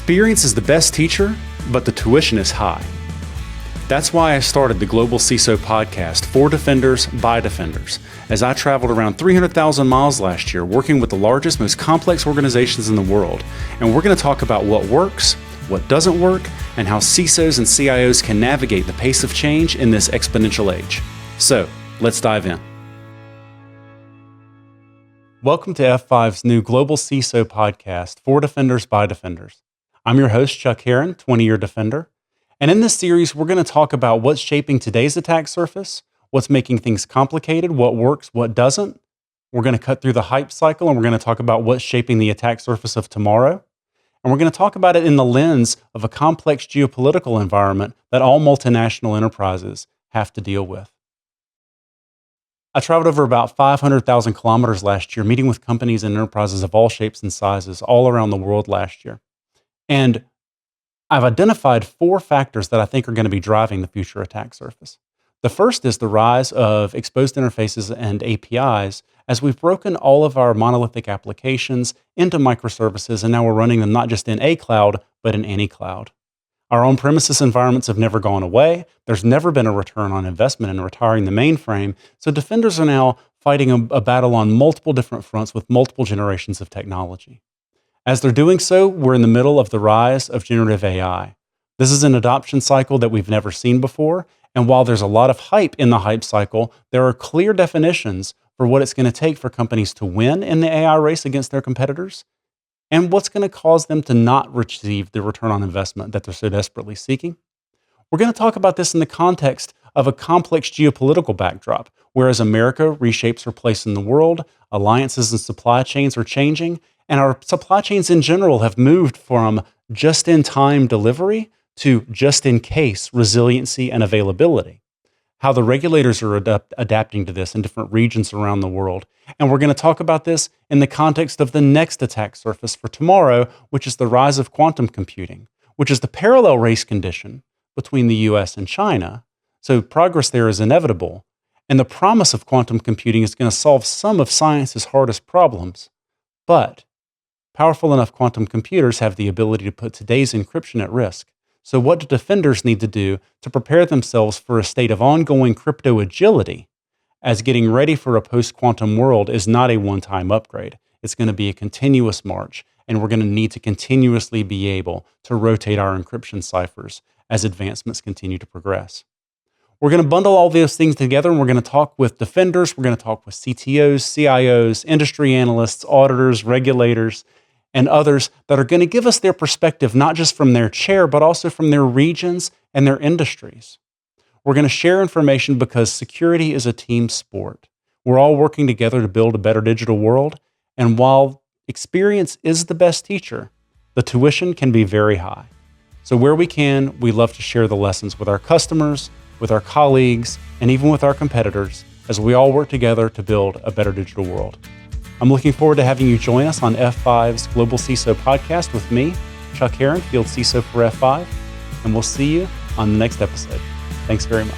Experience is the best teacher, but the tuition is high. That's why I started the Global CISO Podcast for defenders by defenders, as I traveled around 300,000 miles last year working with the largest, most complex organizations in the world. And we're going to talk about what works, what doesn't work, and how CISOs and CIOs can navigate the pace of change in this exponential age. So, let's dive in. Welcome to F5's new Global CISO Podcast for defenders by defenders. I'm your host, Chuck Herrin, 20-year defender. And in this series, we're going to talk about what's shaping today's attack surface, what's making things complicated, what works, what doesn't. We're going to cut through the hype cycle, and we're going to talk about what's shaping the attack surface of tomorrow. And we're going to talk about it in the lens of a complex geopolitical environment that all multinational enterprises have to deal with. I traveled over about 500,000 kilometers last year, meeting with companies and enterprises of all shapes and sizes all around the world last year. And I've identified 4 factors that I think are going to be driving the future attack surface. The first is the rise of exposed interfaces and APIs, as we've broken all of our monolithic applications into microservices, and now we're running them not just in a cloud, but in any cloud. Our on-premises environments have never gone away. There's never been a return on investment in retiring the mainframe, so defenders are now fighting a battle on multiple different fronts with multiple generations of technology. As they're doing so, we're in the middle of the rise of generative AI. This is an adoption cycle that we've never seen before, and while there's a lot of hype in the hype cycle, there are clear definitions for what it's going to take for companies to win in the AI race against their competitors, and what's going to cause them to not receive the return on investment that they're so desperately seeking. We're going to talk about this in the context of a complex geopolitical backdrop, whereas America reshapes her place in the world, alliances and supply chains are changing, and our supply chains in general have moved from just-in-time delivery to just-in-case resiliency and availability. How the regulators are adapting to this in different regions around the world. And we're going to talk about this in the context of the next attack surface for tomorrow, which is the rise of quantum computing, which is the parallel race condition between the US and China. So progress there is inevitable. And the promise of quantum computing is going to solve some of science's hardest problems. But powerful enough quantum computers have the ability to put today's encryption at risk. So what do defenders need to do to prepare themselves for a state of ongoing crypto agility, as getting ready for a post-quantum world is not a one-time upgrade? It's going to be a continuous march, and we're going to need to continuously be able to rotate our encryption ciphers as advancements continue to progress. We're going to bundle all those things together, and we're going to talk with defenders, we're going to talk with CTOs, CIOs, industry analysts, auditors, regulators, and others that are going to give us their perspective, not just from their chair, but also from their regions and their industries. We're going to share information because security is a team sport. We're all working together to build a better digital world, and while experience is the best teacher, the tuition can be very high. So where we can, we love to share the lessons with our customers, with our colleagues, and even with our competitors, as we all work together to build a better digital world. I'm looking forward to having you join us on F5's Global CISO Podcast with me, Chuck Herrin, Field CISO for F5, and we'll see you on the next episode. Thanks very much.